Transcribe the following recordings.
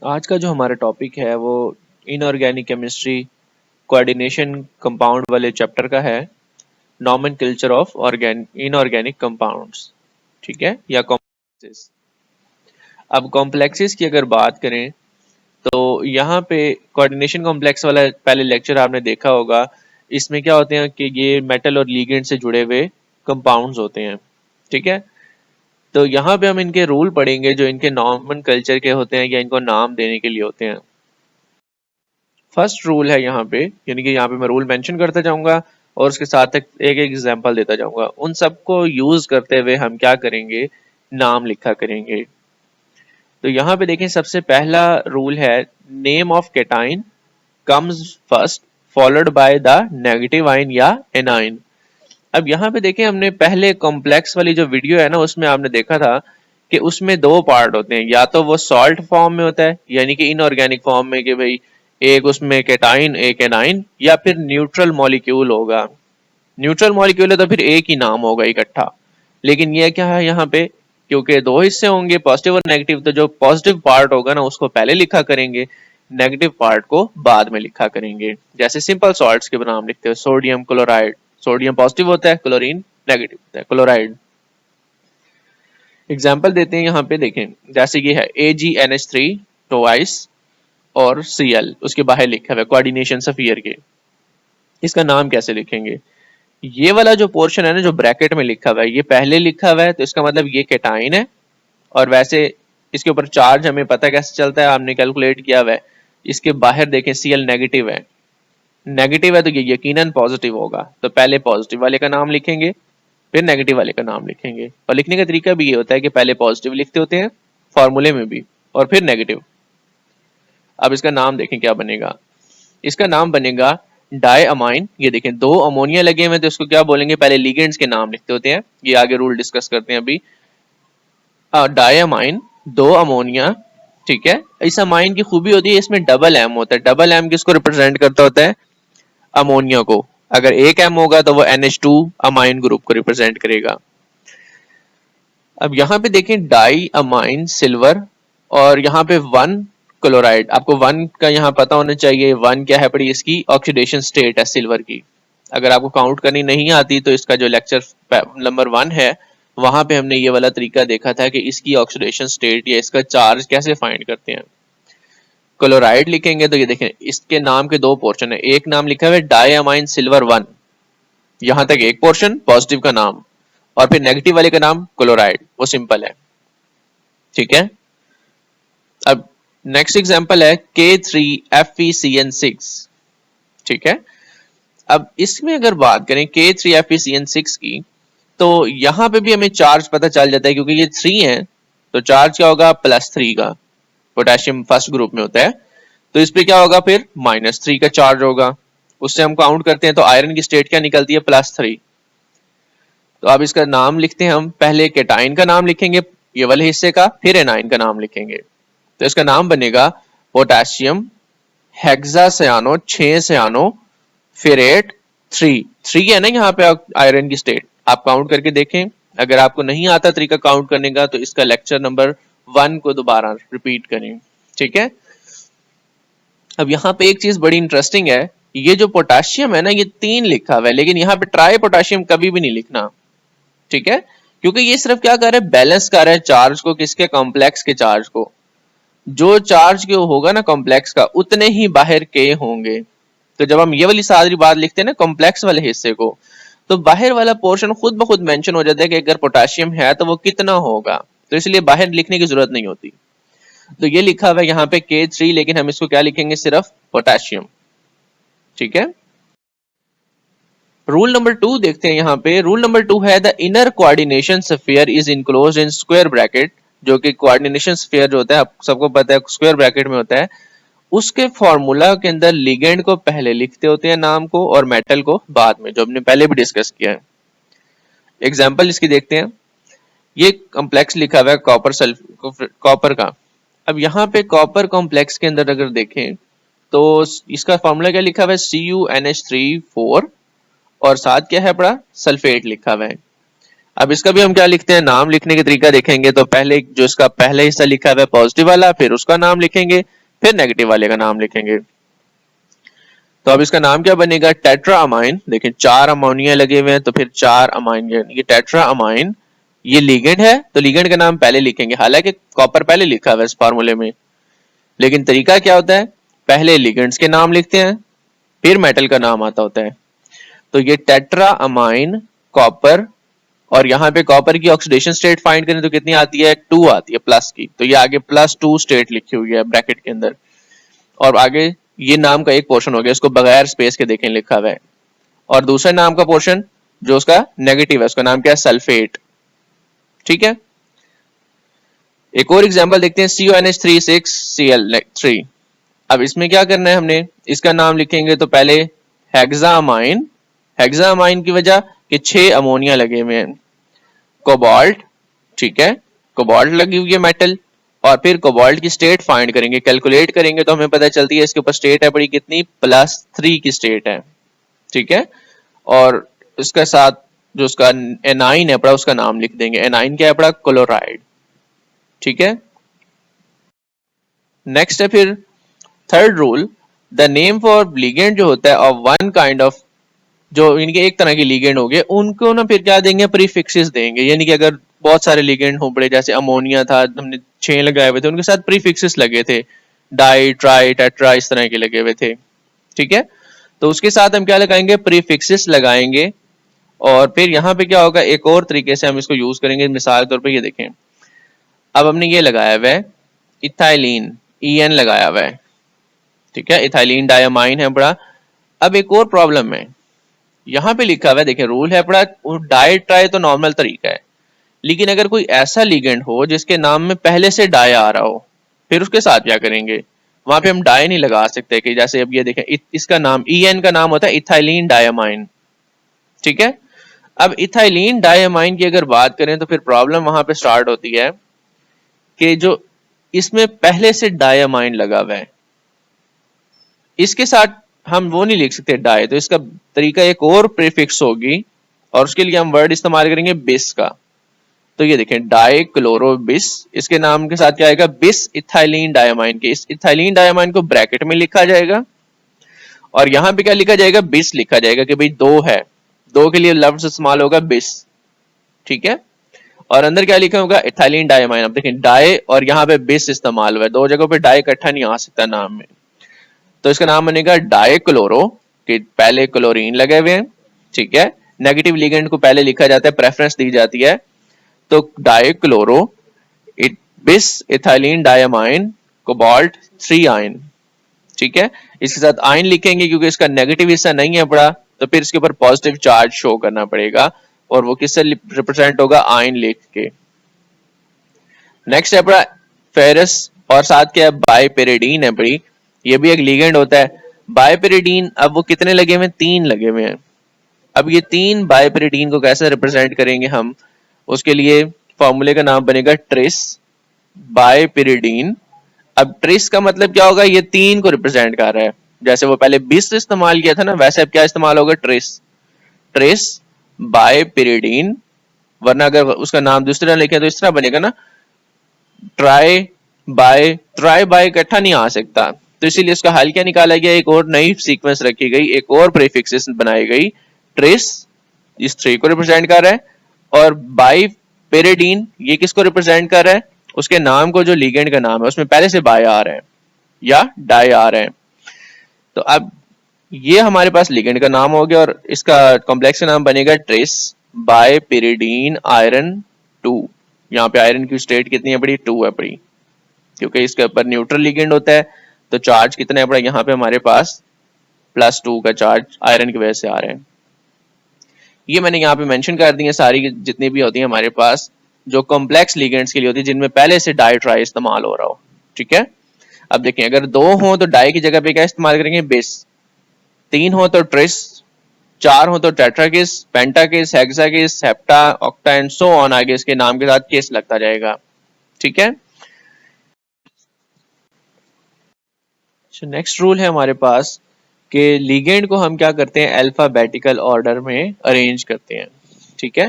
आज का जो हमारा टॉपिक है वो इनऑर्गेनिक केमिस्ट्री कोऑर्डिनेशन कंपाउंड वाले चैप्टर का है। नॉमेनक्लेचर ऑफ इनऑर्गेनिक कंपाउंड्स, ठीक है, या कॉम्प्लेक्सेस। अब कॉम्प्लेक्सेस की अगर बात करें तो यहाँ पे कोऑर्डिनेशन कॉम्प्लेक्स वाला पहले लेक्चर आपने देखा होगा। इसमें क्या होते हैं कि ये मेटल और लिगेंड से जुड़े हुए कंपाउंड्स होते हैं, ठीक है। तो यहाँ पे हम इनके रूल पढ़ेंगे जो इनके नॉमेनक्लेचर के होते हैं या इनको नाम देने के लिए होते हैं। फर्स्ट रूल है यहाँ पे, यानी कि यहाँ पे मैं रूल मेंशन करता जाऊंगा और उसके साथ एक एक एग्जांपल देता जाऊंगा। उन सबको यूज करते हुए हम क्या करेंगे, नाम लिखा करेंगे। तो यहाँ पे देखें, सबसे पहला रूल है name of cation comes first followed by the negative ion या एनाइन। अब यहाँ पे देखें, हमने पहले कॉम्प्लेक्स वाली जो वीडियो है ना उसमें आपने देखा था कि उसमें दो पार्ट होते हैं, या तो वो सॉल्ट फॉर्म में होता है यानी कि इनऑर्गेनिक फॉर्म में कि भाई एक उसमें केटाइन एक एनाइन, या फिर न्यूट्रल मॉलिक्यूल होगा। न्यूट्रल मॉलिक्यूल है तो फिर एक ही नाम होगा इकट्ठा। लेकिन ये क्या है यहाँ पे, क्योंकि दो हिस्से होंगे पॉजिटिव और नेगेटिव, तो जो पॉजिटिव पार्ट होगा ना उसको पहले लिखा करेंगे, नेगेटिव पार्ट को बाद में लिखा करेंगे। जैसे सिंपल सॉल्ट्स के नाम लिखते हैं, सोडियम क्लोराइड, सोडियम पॉजिटिव होता है, क्लोरीन नेगेटिव होता है, क्लोराइड। एग्जाम्पल देते हैं यहाँ पे, देखें जैसे ये है AgNH3 ट्वाइस और Cl, उसके बाहर लिखा हुआ है कोऑर्डिनेशन सफियर के। इसका नाम कैसे लिखेंगे? ये वाला जो पोर्शन है ना जो ब्रैकेट में लिखा हुआ है, ये पहले लिखा हुआ है तो इसका मतलब ये केटाइन है। और वैसे इसके ऊपर चार्ज हमें पता कैसे चलता है, हमने कैलकुलेट किया हुआ है। इसके बाहर देखें Cl नेगेटिव है, नेगेटिव है तो ये यकीनन पॉजिटिव होगा। तो पहले पॉजिटिव वाले का नाम लिखेंगे, फिर नेगेटिव वाले का नाम लिखेंगे। और लिखने का तरीका भी ये होता है कि पहले पॉजिटिव लिखते होते हैं फॉर्मूले में भी, और फिर नेगेटिव। अब इसका नाम देखें क्या बनेगा। इसका नाम बनेगा डाई अमाइन। ये देखें दो अमोनिया लगे हुए हैं तो इसको क्या बोलेंगे, पहले लिगेंड्स के नाम लिखते होते हैं, ये आगे रूल डिस्कस करते हैं अभी। डाई अमाइन, दो अमोनिया, ठीक है। इस अमाइन की खूबी होती है इसमें डबल एम होता है। डबल एम किसको रिप्रेजेंट करता होता है, अमोनिया को। अगर एक एम होगा तो वो NH2 अमाइन ग्रुप को रिप्रेजेंट करेगा। अब यहाँ पे देखें डाई अमाइन सिल्वर, और यहाँ पे 1 क्लोराइड। आपको 1 का यहाँ पता होना चाहिए, 1 क्या है पड़ी, इसकी ऑक्सीडेशन स्टेट है सिल्वर की। अगर आपको काउंट करनी नहीं आती तो इसका जो लेक्चर नंबर 1 है वहां पे हमने ये वाला तरीका देखा था कि इसकी ऑक्सीडेशन स्टेट या इसका चार्ज कैसे फाइंड करते हैं। क्लोराइड लिखेंगे तो ये देखें इसके नाम के दो पोर्शन है, एक नाम लिखा हुआ है डाई अमाइन सिल्वर 1, यहां तक एक पोर्शन पॉजिटिव का नाम, और फिर नेगेटिव वाले का नाम क्लोराइड, वो सिंपल है, ठीक है। अब नेक्स्ट एग्जांपल है K3FeCN6, ठीक है। अब इसमें अगर बात करें K3FeCN6 की, तो यहां पे भी हमें चार्ज पता चल जाता है क्योंकि ये 3 है, तो चार्ज क्या होगा, +3 का। पोटेशियम फर्स्ट ग्रुप में होता है तो इस पे क्या होगा, फिर -3 का चार्ज होगा। उससे हम काउंट करते हैं तो आयरन की स्टेट क्या निकलती है, +3। तो अब इसका नाम लिखते हैं हम, पहले केटाइन का नाम लिखेंगे ये वाले हिस्से का, फिर एनाइन का नाम लिखेंगे। तो इसका नाम बनेगा पोटेशियम हेक्सासियानो 6 सियानो फेरेट 3। 3 है ना यहाँ पे आयरन की स्टेट, आप काउंट करके देखें। अगर आपको नहीं आता तरीका काउंट करने का तो इसका लेक्चर नंबर 1 को दोबारा रिपीट करें, ठीक है। अब यहाँ पे एक चीज बड़ी इंटरेस्टिंग है, ये जो पोटेशियम है ना ये 3 लिखा हुआ है, लेकिन यहाँ पे ट्राई पोटेशियम कभी भी नहीं लिखना, ठीक है। क्योंकि ये सिर्फ क्या कर रहा है, बैलेंस कर रहा है चार्ज को, किसके, कॉम्प्लेक्स के चार्ज को। जो चार्ज के होगा ना कॉम्प्लेक्स का, उतने ही बाहर के होंगे। तो जब हम ये वाली सारी बात लिखते हैं ना कॉम्प्लेक्स वाले हिस्से को, तो बाहर वाला पोर्शन खुद ब खुद मेंशन हो जाता है कि अगर पोटेशियम है तो वो कितना होगा, तो इसलिए बाहर लिखने की जरूरत नहीं होती। तो ये लिखा हुआ है यहाँ पे K3, लेकिन हम इसको क्या लिखेंगे, सिर्फ पोटेशियम, ठीक है। रूल नंबर 2 देखते हैं यहाँ पे। रूल नंबर 2 है the inner coordination sphere is enclosed in square bracket, जो कि कोऑर्डिनेशन स्फीयर जो होता है आप सबको पता है स्क्वायर ब्रैकेट में होता है। उसके फॉर्मूला के अंदर लिगेंड को पहले लिखते होते हैं नाम को, और मेटल को बाद में, जो हमने पहले भी डिस्कस किया है। एग्जांपल इसकी देखते हैं। ये कॉम्प्लेक्स लिखा हुआ है कॉपर का। अब यहाँ पे कॉपर कॉम्प्लेक्स के अंदर अगर देखें तो इसका फॉर्मूला क्या लिखा हुआ है, CuNH3 4, और साथ क्या है पड़ा, सल्फेट लिखा हुआ है। अब इसका भी हम क्या लिखते हैं, नाम लिखने का तरीका देखेंगे तो पहले जो इसका पहले हिस्सा लिखा हुआ है पॉजिटिव वाला, फिर उसका नाम लिखेंगे, फिर नेगेटिव वाले का नाम लिखेंगे। तो अब इसका नाम क्या बनेगा, टेट्रा अमाइन। देखिए 4 अमोनिया लगे हुए हैं तो फिर 4 अमाइन, ये टेट्रा अमाइन, ये लिगेंड है तो लिगेंड का नाम पहले लिखेंगे, हालांकि कॉपर पहले लिखा हुआ है इस फार्मूले में, लेकिन तरीका क्या होता है, पहले लिगेंड्स के नाम लिखते हैं फिर मेटल का नाम आता होता है। तो ये टेट्रा अमाइन कॉपर, और यहाँ पे कॉपर की ऑक्सीडेशन स्टेट फाइंड करें तो कितनी आती है, 2 आती है प्लस की, तो ये आगे +2 स्टेट लिखी हुई है ब्रैकेट के अंदर, और आगे ये नाम का एक पोर्शन हो गया, इसको बगैर स्पेस के देखें लिखा हुआ है, और दूसरे नाम का पोर्शन जो उसका नेगेटिव है उसका नाम क्या है, सल्फेट। ठीक है, एक और एग्जांपल देखते हैं, CONH3 6Cl3। अब इसमें क्या करना है, हमने इसका नाम लिखेंगे तो पहले हेक्सामाइन, हेक्सामाइन की वजह कि 6 अमोनिया लगे हुए हैं, कोबाल्ट, ठीक है, कोबाल्ट लगी हुई है मेटल, और फिर कोबाल्ट की स्टेट फाइंड करेंगे, कैलकुलेट करेंगे तो हमें पता चलती है इसके ऊपर स्टेट है बड़ी कितनी, +3 की स्टेट है। ठीक है, और इसके साथ जो उसका एनाइन है पड़ा उसका नाम लिख देंगे, एनाइन क्या है पड़ा, क्लोराइड। ठीक है, नेक्स्ट है फिर third rule, the name for ligand जो होता है ऑफ वन काइंड ऑफ, जो इनके एक तरह के लिगेंड हो गए उनको ना फिर क्या देंगे, प्रीफिक्सेस देंगे, यानी कि अगर बहुत सारे लिगेंड हो पड़े, जैसे अमोनिया था हमने 6 लगाए हुए थे, उनके साथ प्रीफिक्सेस लगे थे, डाई ट्राई टेट्रा इस तरह के लगे हुए थे। ठीक है, तो उसके साथ हम क्या लगाएंगे, प्रीफिक्सेस लगाएंगे, और फिर यहाँ पे क्या होगा, एक और तरीके से हम इसको यूज करेंगे, मिसाल के तौर पर ये देखें, अब हमने ये लगाया हुआ है इथाइलिन, EN लगाया हुआ है, ठीक है, इथाइलिन डायमाइन है बड़ा। अब एक और प्रॉब्लम है, यहाँ पे लिखा हुआ है, देखिए रूल है बड़ा, डाई ट्राई तो नॉर्मल तरीका है, लेकिन अगर कोई ऐसा लिगेंड हो जिसके नाम में पहले से डाई आ रहा हो, फिर उसके साथ क्या करेंगे, वहां पे हम डाई नहीं लगा सकते, कि जैसे अब ये देखें इसका नाम EN का नाम होता है इथाइलिन डायमाइन। ठीक है, अब इथाइलिन डायमाइन की अगर बात करें तो फिर प्रॉब्लम वहां पे स्टार्ट होती है कि जो इसमें पहले से डायमाइन लगा हुआ है, इसके साथ हम वो नहीं लिख सकते डाई, तो इसका तरीका एक और प्रीफिक्स होगी, और उसके लिए हम वर्ड इस्तेमाल करेंगे बिस का। तो ये देखें डाई क्लोरो बिस, इसके नाम के साथ क्या आएगा, बिस इथाइलिन डायमाइन के, इस इथाइलिन डायमाइन को ब्रैकेट में लिखा जाएगा, और यहाँ पे क्या लिखा जाएगा, बिस लिखा जाएगा, कि भाई 2 है, 2 के लिए लफ्ज इस्तेमाल होगा बिस। ठीक है, और अंदर क्या लिखा होगा, इथाइलिन डायमाइन। अब देखें डाई और यहाँ पे बिस इस्तेमाल हुआ है, 2 जगहों पे डाई इकट्ठा नहीं आ सकता नाम में, तो इसका नाम बनेगा डाई क्लोरो, कि पहले क्लोरीन लगे हुए हैं। ठीक है, नेगेटिव लिगेंड को पहले लिखा जाता है, प्रेफरेंस दी जाती है, तो डाई क्लोरो बिस इथाइलिन डायमाइन कोबाल्ट 3 आयन। ठीक है, इसके साथ आयन लिखेंगे क्योंकि इसका नेगेटिव हिस्सा नहीं है पड़ा, तो फिर इसके ऊपर पॉजिटिव चार्ज शो करना पड़ेगा, और वो किससे रिप्रेजेंट होगा, आयन लिख के। नेक्स्ट है पड़ा फेरस, और साथ क्या है, बाइपेरिडीन है पड़ी, ये भी एक लिगेंड होता है बाइपेरिडीन। अब वो कितने लगे हुए हैं, 3 लगे हुए हैं। अब ये 3 बाइपेरिडीन को कैसे रिप्रेजेंट करेंगे हम, उसके लिए फॉर्मूले का नाम बनेगा ट्रिस बाइपेरिडीन। अब ट्रिस का मतलब क्या होगा, ये 3 को रिप्रेजेंट कर रहा है, जैसे वो पहले 20 इस्तेमाल किया था ना, वैसे अब क्या इस्तेमाल होगा, ट्रिस, ट्रिस बाइपेरिडीन। वरना अगर उसका नाम दूसरी तरह लिखे तो इस तरह बनेगा ना, ट्राई बाय इकट्ठा नहीं आ सकता, तो इसीलिए इसका हल क्या निकाला गया, एक और नई सीक्वेंस रखी गई, एक और प्रीफिक्सेस बनाई गई, ट्रेस इस 3 को रिप्रेजेंट कर रहा है, और बाई पेरिडीन ये किसको रिप्रेजेंट कर रहा है, उसके नाम को, जो लिगेंड का नाम है उसमें पहले से बाय आ रहा है या डाई आ रहा है। तो अब ये हमारे पास लिगेंड का नाम हो गया, और इसका कॉम्प्लेक्स का नाम बनेगा ट्रेस बाय पेरिडीन आयरन 2। यहाँ पे आयरन की स्टेट कितनी है बड़ी, 2 है बड़ी, क्योंकि इसके ऊपर न्यूट्रल लिगेंड होता है, तो चार्ज कितना है बड़ा, यहाँ पे हमारे पास +2 का चार्ज आयरन की वजह से आ रहे हैं। ये मैंने यहाँ पे मेंशन कर दी है सारी जितनी भी होती है हमारे पास, जो कॉम्प्लेक्स लिगेंड्स के लिए होती है, जिनमें पहले से डाई ट्राई इस्तेमाल हो रहा हो। ठीक है, अब देखें अगर 2 हो तो डाई की जगह पे क्या इस्तेमाल करेंगे, बिस, 3 हो तो ट्रिस, 4 हो तो tetrakis, pentakis, hexakis, hepta, octa and so on, आगे इसके नाम के साथ किस लगता जाएगा। ठीक है, नेक्स्ट रूल है हमारे पास कि लिगेंड को हम क्या करते हैं, अल्फाबेटिकल ऑर्डर में अरेंज करते हैं। ठीक है,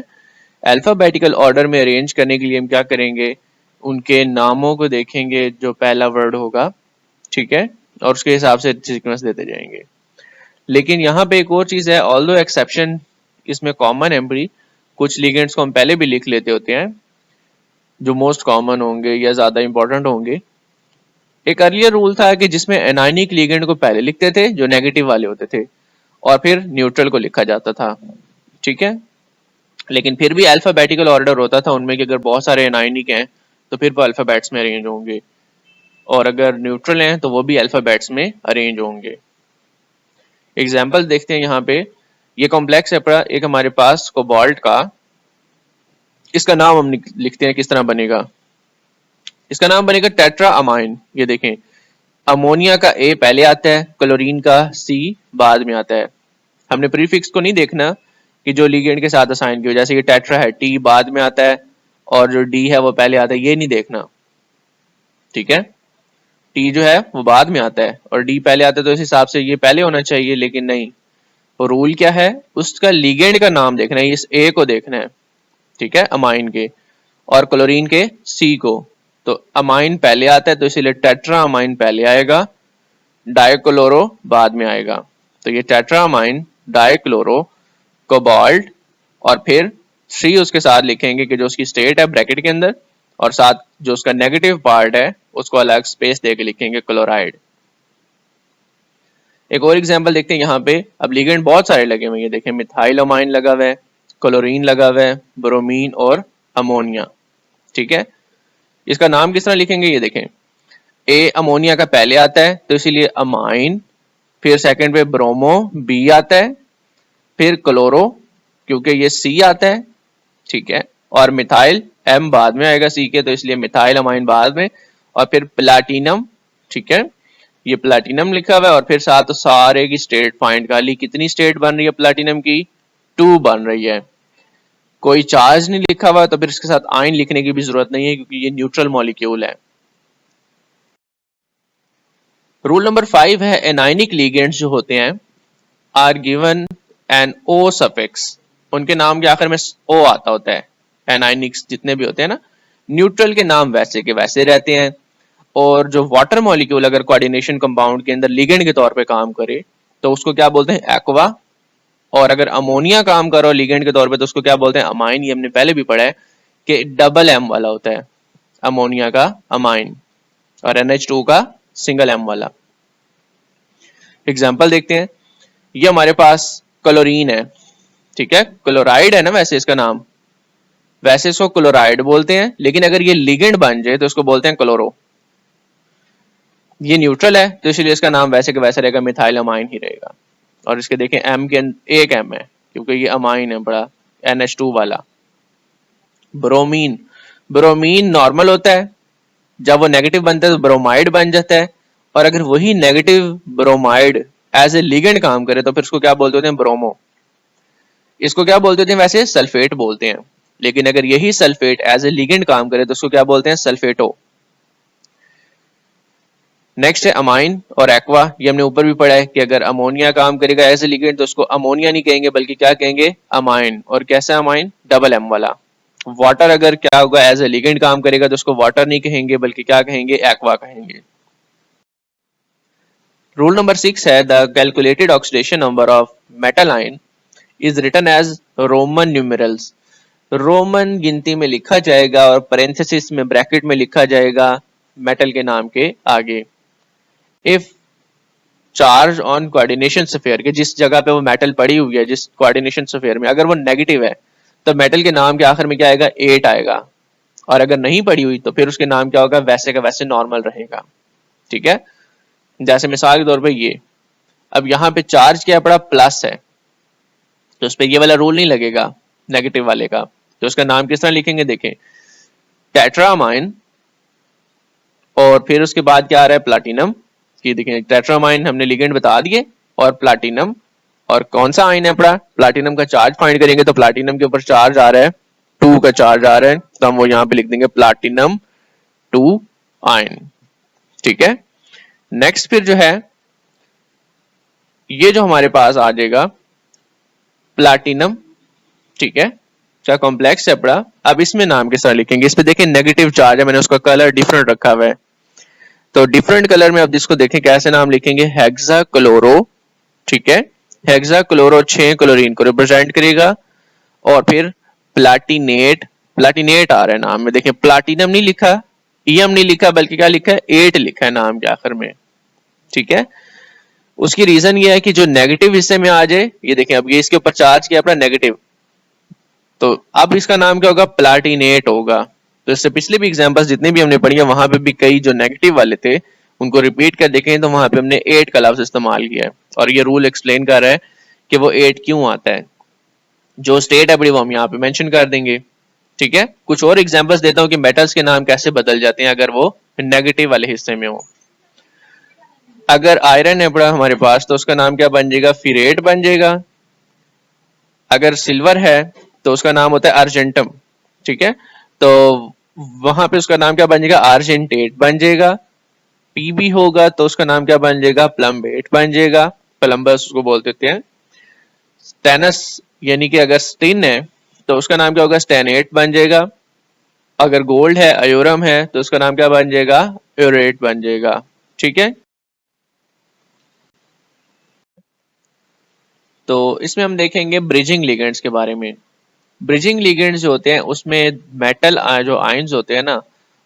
अल्फाबेटिकल ऑर्डर में अरेंज करने के लिए हम क्या करेंगे, उनके नामों को देखेंगे जो पहला वर्ड होगा, ठीक है, और उसके हिसाब से सीक्वेंस देते जाएंगे। लेकिन यहाँ पे एक और चीज है, ऑल्दो एक्सेप्शन इसमें कॉमन है, कुछ लिगेंड्स को हम पहले भी लिख लेते होते हैं जो मोस्ट कॉमन होंगे या ज्यादा इंपॉर्टेंट होंगे। एक अर्लियर रूल था कि जिसमें एनायनिक लिगेंड को पहले लिखते थे जो नेगेटिव वाले होते थे, और फिर न्यूट्रल को लिखा जाता था, ठीक है। लेकिन फिर भी अल्फाबेटिकल ऑर्डर होता था उनमें कि अगर बहुत सारे एनायनिक हैं तो फिर वो अल्फाबेट्स में अरेंज होंगे, और अगर न्यूट्रल हैं तो वो भी अल्फाबेट्स में अरेंज होंगे। एग्जाम्पल देखते हैं यहाँ पे, ये कॉम्प्लेक्स है एक हमारे पास कोबाल्ट का, इसका नाम हम लिखते हैं किस तरह बनेगा, इसका नाम बनेगा टेट्रा अमाइन। ये देखें, अमोनिया का ए पहले आता है, क्लोरीन का सी बाद में आता है। हमने प्रीफिक्स को नहीं देखना कि जो लिगेंड के साथ असाइन किया, जैसे ये टेट्रा है टी बाद में आता है और जो डी है वो पहले आता है, ये नहीं देखना, ठीक है। टी जो है वो बाद में आता है और डी पहले आता है, तो इस हिसाब से ये पहले होना चाहिए, लेकिन नहीं। तो रूल क्या है, उसका लिगेंड का नाम देखना है, इस ए को देखना है, ठीक है, अमाइन के, और क्लोरीन के सी को। तो अमाइन पहले आता है तो इसीलिए टेट्रा अमाइन पहले आएगा, डाइक्लोरो बाद में आएगा। तो ये टेट्रा अमाइन, डाइक्लोरो, कोबाल्ट, और फिर 3 उसके साथ लिखेंगे कि जो उसकी स्टेट है ब्रैकेट के अंदर, और साथ जो उसका नेगेटिव पार्ट है उसको अलग स्पेस देके लिखेंगे क्लोराइड। एक और एग्जांपल देखते हैं यहाँ पे। अब लिगेंड बहुत सारे लगे हुए हैं, ये देखें, मिथाइल अमाइन लगा हुआ है, क्लोरीन लगा हुआ है, ब्रोमीन और अमोनिया, ठीक है। इसका नाम किस तरह लिखेंगे, ये देखें, ए अमोनिया का पहले आता है तो इसीलिए अमाइन, फिर सेकंड पे ब्रोमो बी आता है, फिर क्लोरो क्योंकि ये सी आता है, ठीक है, और मिथाइल एम बाद में आएगा सी के, तो इसलिए मिथाइल अमाइन बाद में, और फिर प्लाटिनम, ठीक है, ये प्लाटिनम लिखा हुआ है, और फिर साथ सारे की स्टेट फाइंड कर ली। कितनी स्टेट बन रही है प्लाटिनम की, 2 बन रही है। कोई चार्ज नहीं लिखा हुआ तो फिर इसके साथ आयन लिखने की भी जरूरत नहीं है क्योंकि ये न्यूट्रल मॉलिक्यूल है। रूल नंबर 5 है, एनायनिक लिगेंड्स जो होते हैं are given an O suffix, उनके नाम के आखिर में ओ आता होता है। एनायनिक्स जितने भी होते हैं ना, न्यूट्रल के नाम वैसे के वैसे रहते हैं, और जो वाटर मॉलिक्यूल अगर कोऑर्डिनेशन कंपाउंड के अंदर लिगेंड के तौर पे काम करे तो उसको क्या बोलते हैं, एक्वा, और अगर अमोनिया काम करो लिगेंड के तौर पे तो उसको क्या बोलते हैं, अमाइन। ये हमने पहले भी पढ़ा है कि डबल एम वाला होता है अमोनिया का अमाइन, और NH2 का सिंगल एम वाला। एग्जाम्पल देखते हैं, ये हमारे पास क्लोरीन है, ठीक है, क्लोराइड है ना वैसे इसका नाम, वैसे इसको क्लोराइड बोलते हैं, लेकिन अगर ये लिगेंड बन जाए तो इसको बोलते हैं क्लोरो। ये न्यूट्रल है तो इसलिए इसका नाम वैसे का वैसा रहेगा, मिथाइल अमाइन ही रहेगा। और इसके देखें एम के एक एम है क्योंकि ये अमाइन है बड़ा, NH2 वाला। ब्रोमीन, ब्रोमीन नॉर्मल होता है, जब वो नेगेटिव बनता है तो ब्रोमाइड बन जाता है, और अगर वही negative bromide as a ligand काम करे तो फिर उसको क्या बोलते हैं, ब्रोमो। इसको क्या बोलते हैं, वैसे सल्फेट बोलते हैं, लेकिन अगर यही सल्फेट एज ए लिगेंड काम करे तो उसको क्या बोलते हैं, सल्फेटो। नेक्स्ट है अमाइन और एक्वा, ये हमने ऊपर भी पढ़ा है कि अगर अमोनिया काम करेगा एज ए लिगेंड तो उसको अमोनिया नहीं कहेंगे बल्कि क्या कहेंगे, अमाइन। और कैसा अमाइन, डबल एम वाला। वाटर अगर क्या होगा एज ए लिगेंड काम करेगा तो उसको वाटर नहीं कहेंगे बल्कि क्या कहेंगे, एक्वा कहेंगे। रूल नंबर 6 है, the calculated oxidation number of metal ion is written as Roman numerals. Roman गिनती में लिखा जाएगा और पैरेंथेसिस में ब्रैकेट में लिखा जाएगा मेटल के नाम के आगे। If charge on coordination sphere के, जिस जगह पे वो मेटल पड़ी हुई है जिस कोऑर्डिनेशन स्फीयर में, अगर वो नेगेटिव है तो मेटल के नाम के आखिर में क्या आएगा, 8 आएगा, और अगर नहीं पड़ी हुई तो फिर उसके नाम क्या होगा, वैसे का वैसे नॉर्मल रहेगा, ठीक है। जैसे मिसाल के तौर पे ये, अब यहाँ पे चार्ज क्या पड़ा, प्लस है, तो उस पर ये वाला रूल नहीं लगेगा नेगेटिव वाले का, तो उसका नाम किस तरह लिखेंगे, देखें, टेट्रामाइन, और फिर उसके बाद क्या आ रहा है, प्लाटिनम। ये देखें, टेट्रामाइन हमने लिगेंड बता दिए, और प्लाटिनम, और कौन सा आयन है पड़ा, प्लाटिनम का चार्ज फाइंड करेंगे तो प्लाटिनम के ऊपर चार्ज आ रहा है, 2 का चार्ज आ रहा है, तो हम वो यहाँ पे लिख देंगे प्लाटिनम 2 आयन, ठीक है। नेक्स्ट फिर जो है, ये जो हमारे पास आ जाएगा प्लाटिनम, ठीक है, क्या कॉम्प्लेक्स है बड़ा। अब इसमें नाम किस तरह लिखेंगे, इस पे देखें नेगेटिव चार्ज है, मैंने उसका कलर डिफरेंट रखा हुआ है, तो डिफरेंट कलर में अब इसको देखें कैसे नाम लिखेंगे, हेक्सा क्लोरो, ठीक है, हेक्सा क्लोरो 6 क्लोरीन को रिप्रेजेंट करेगा। और फिर प्लाटिनेट, प्लाटिनेट आ रहा है नाम में, देखें प्लाटिनम नहीं लिखा, ईएम नहीं लिखा, बल्कि क्या लिखा है, 8 लिखा है नाम के आखिर में, ठीक है। उसकी रीजन ये है कि जो नेगेटिव हिस्से में आ जाए, ये देखें अब ये इसके ऊपर चार्ज किया अपना नेगेटिव, तो अब इसका नाम क्या होगा, प्लाटिनेट होगा। तो इससे पिछले भी एग्जांपल्स जितने भी हमने पढ़ी है वहां पे भी कई जो नेगेटिव वाले थे उनको रिपीट कर देखें तो वहां पे हमने 8 का लफ्ज इस्तेमाल किया है, और ये रूल एक्सप्लेन कर रहा है कि वो 8 क्यों आता है। जो स्टेट है बड़ी वो हम यहाँ पे मेंशन कर देंगे, ठीक है। कुछ और एग्जांपल्स देता हूँ कि मेटल्स के नाम कैसे बदल जाते हैं अगर वो नेगेटिव वाले हिस्से में हो। अगर आयरन है बड़ा हमारे पास तो उसका नाम क्या बन जाएगा, फिरेट बन जाएगा। अगर सिल्वर है तो उसका नाम होता है अर्जेंटम, ठीक है, तो वहां पे उसका नाम क्या बन जाएगा, आर्जेंटेट बन जाएगा। पीबी होगा तो उसका नाम क्या बन जाएगा, प्लम्बेट बन जाएगा, प्लम्बस उसको बोल देते हैं। स्टेनस यानी कि अगर स्टिन है तो उसका नाम क्या होगा, स्टेनेट बन जाएगा। अगर गोल्ड है, अयोरम है, तो उसका नाम क्या बन जाएगा, यूरेट बन जाएगा, ठीक है। तो इसमें हम देखेंगे ब्रिजिंग लिगेंड्स के बारे में। ब्रिजिंग लिगेंड्स जो होते हैं उसमें मेटल जो आयंस होते हैं ना,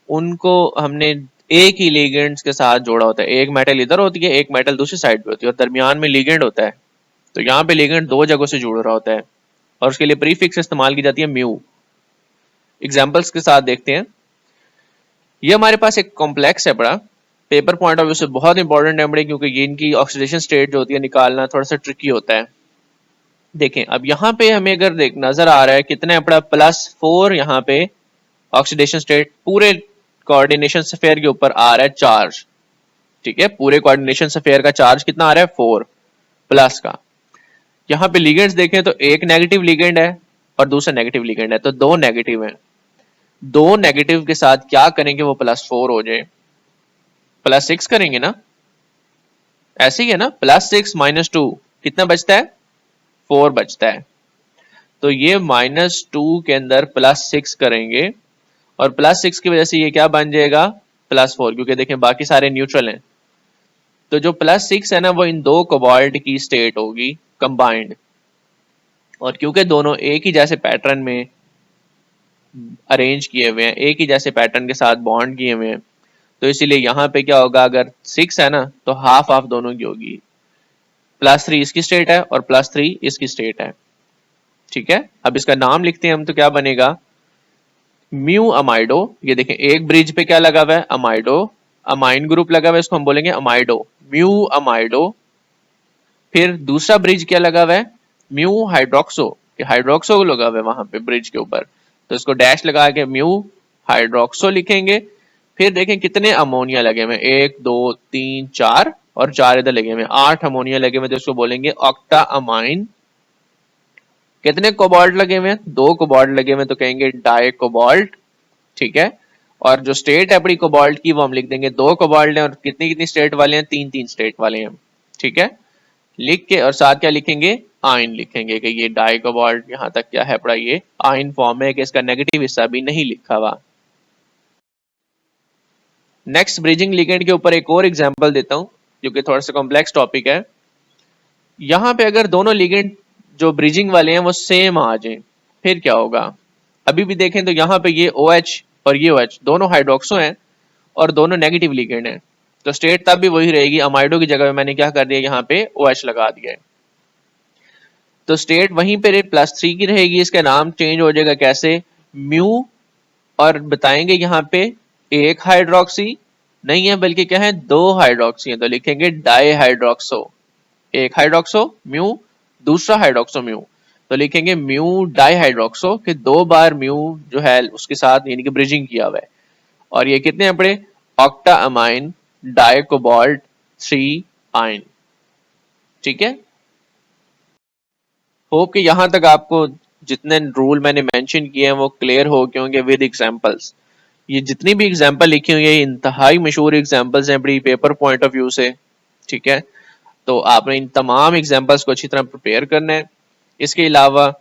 उनको हमने एक ही लिगेंड्स के साथ जोड़ा होता है, एक मेटल इधर होती है, एक मेटल दूसरी साइड पे होती है, और दरमियान में लिगेंड होता है। तो यहाँ पे लिगेंड दो जगहों से जुड़ रहा होता है और उसके लिए प्रीफिक्स इस्तेमाल की जाती है म्यू। एग्जाम्पल्स के साथ देखते हैं। ये हमारे पास एक कॉम्प्लेक्स है बड़ा, पेपर पॉइंट ऑफ व्यू से बहुत इंपॉर्टेंट है बड़े, क्योंकि ये इनकी ऑक्सीडेशन स्टेट जो होती है निकालना थोड़ा सा ट्रिकी होता है। देखें अब यहाँ पे हमें अगर देख नजर आ रहा है कितना है बड़ा, +4 यहाँ पे ऑक्सीडेशन स्टेट पूरे कोऑर्डिनेशन स्फीयर के ऊपर आ रहा है चार्ज, ठीक है, पूरे कोऑर्डिनेशन स्फीयर का चार्ज कितना आ रहा है, 4 प्लस का। यहाँ पे लिगेंड्स देखें तो एक नेगेटिव लिगेंड है और दूसरा नेगेटिव लिगेंड है, तो दो नेगेटिव है। दो नेगेटिव के साथ क्या करेंगे, वो +4 हो जाए, +6 करेंगे ना, ऐसे ही है ना, +6 -2 कितना बचता है, 4 बचता है। तो ये -2 के अंदर +6 करेंगे और +6 की वजह से ये क्या बन जाएगा, +4, क्योंकि देखें बाकी सारे न्यूट्रल हैं। तो जो +6 है ना वो इन दो कोबाल्ट की स्टेट होगी कंबाइंड, और क्योंकि दोनों एक ही जैसे पैटर्न में अरेंज किए हुए हैं, एक ही जैसे पैटर्न के साथ बॉन्ड किए हुए हैं, तो इसीलिए यहाँ पे क्या होगा, अगर 6 है ना तो हाफ हाफ दोनों की होगी, +3 इसकी स्टेट है और +3 इसकी स्टेट है, ठीक है। अब इसका नाम लिखते हैं हम, तो क्या बनेगा, म्यू अमाइडो। ये देखें एक ब्रिज पे क्या लगा हुआ है, अमाइडो, अमाइन ग्रुप लगा हुआ है, इसको हम बोलेंगे अमाइडो, म्यू अमाइडो। फिर दूसरा ब्रिज क्या लगा हुआ है, म्यू हाइड्रोक्सो, हाइड्रोक्सो लगा हुआ है वहां पे ब्रिज के ऊपर, तो इसको डैश लगा के म्यू हाइड्रोक्सो लिखेंगे। फिर देखें कितने अमोनिया लगे हुए, 1 2 3 4 और 4 इधर लगे हुए, 8 अमोनिया लगे हुए, तो इसको बोलेंगे ऑक्टा अमाइन। कितने कोबाल्ट लगे हुए हैं, 2 कोबाल्ट लगे हुए, तो कहेंगे डाई कोबाल्ट, ठीक है। और जो स्टेट है अपनी कोबाल्ट की वो हम लिख देंगे 2 कोबाल्ट है, और कितनी कितनी स्टेट वाले हैं, 3 स्टेट वाले हैं, ठीक है। लिख के और साथ क्या लिखेंगे, आयन लिखेंगे कि ये डाई कोबाल्ट यहाँ तक क्या है पड़ा, ये आयन फॉर्म है, कि इसका नेगेटिव हिस्सा भी नहीं लिखा हुआ। नेक्स्ट ब्रिजिंग लिगेंड के ऊपर एक और एग्जांपल देता हूं क्योंकि थोड़ा सा कॉम्प्लेक्स टॉपिक है। यहाँ पे अगर दोनों लिगेंड जो ब्रिजिंग वाले हैं वो सेम आ जाए फिर क्या होगा। अभी भी देखें तो यहाँ पे ये OH और ये OH दोनों हाइड्रोक्सो हैं और दोनों नेगेटिव लिगेंड हैं, तो स्टेट तब भी वही रहेगी, अमाइडो की जगह मैंने क्या कर दिया, यहाँ पे OH लगा दिया है, तो स्टेट वहीं पे +3 की रहेगी। इसका नाम चेंज हो जाएगा कैसे, म्यू, और बताएंगे यहाँ पे एक हाइड्रोक्सी नहीं है बल्कि क्या है, 2 हाइड्रोक्सी है, तो लिखेंगे डाई हाइड्रोक्सो, एक हाइड्रोक्सो म्यू, दूसरा हाइड्रोक्सो म्यू, तो लिखेंगे म्यू डाई हाइड्रोक्सो, कि 2 बार म्यू जो है उसके साथ यानी कि ब्रिजिंग किया हुआ है। और ये कितने अपने, octa ammine di cobalt 3 ion, ठीक है। होप कि यहां तक आपको जितने रूल मैंने मेंशन किए हैं वो क्लियर हो गए होंगे विद एग्जांपल्स। ये जितनी भी एग्जांपल लिखी हुई है ये इंतहाई मशहूर एग्जांपल्स हैं बड़ी पेपर पॉइंट ऑफ व्यू से, ठीक है। तो आपने इन तमाम एग्जांपल्स को अच्छी तरह प्रिपेयर करना है। इसके अलावा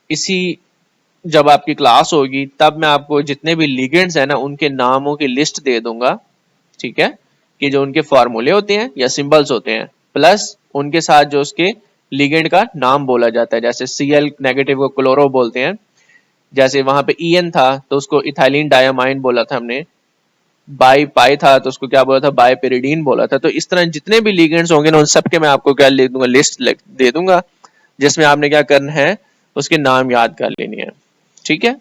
इसी जब आपकी क्लास होगी तब मैं आपको जितने भी लिगेंड्स है ना उनके नामों की लिस्ट दे दूंगा, ठीक है, कि जो उनके फॉर्मूले होते हैं या सिंबल्स होते हैं, प्लस उनके साथ जो उसके लिगेंड का नाम बोला जाता है। जैसे Cl नेगेटिव को क्लोरो बोलते हैं, जैसे वहां पे En था तो उसको इथाइलिन डायमाइन बोला था हमने, बाई पाई था तो उसको क्या बोला था, बाई पेरिडीन बोला था। तो इस तरह जितने भी लिगेंड्स होंगे ना उन सबके मैं आपको क्या लिख दूंगा, लिस्ट दे दूंगा, जिसमें आपने क्या करना है, उसके नाम याद कर लेनी है, ठीक है।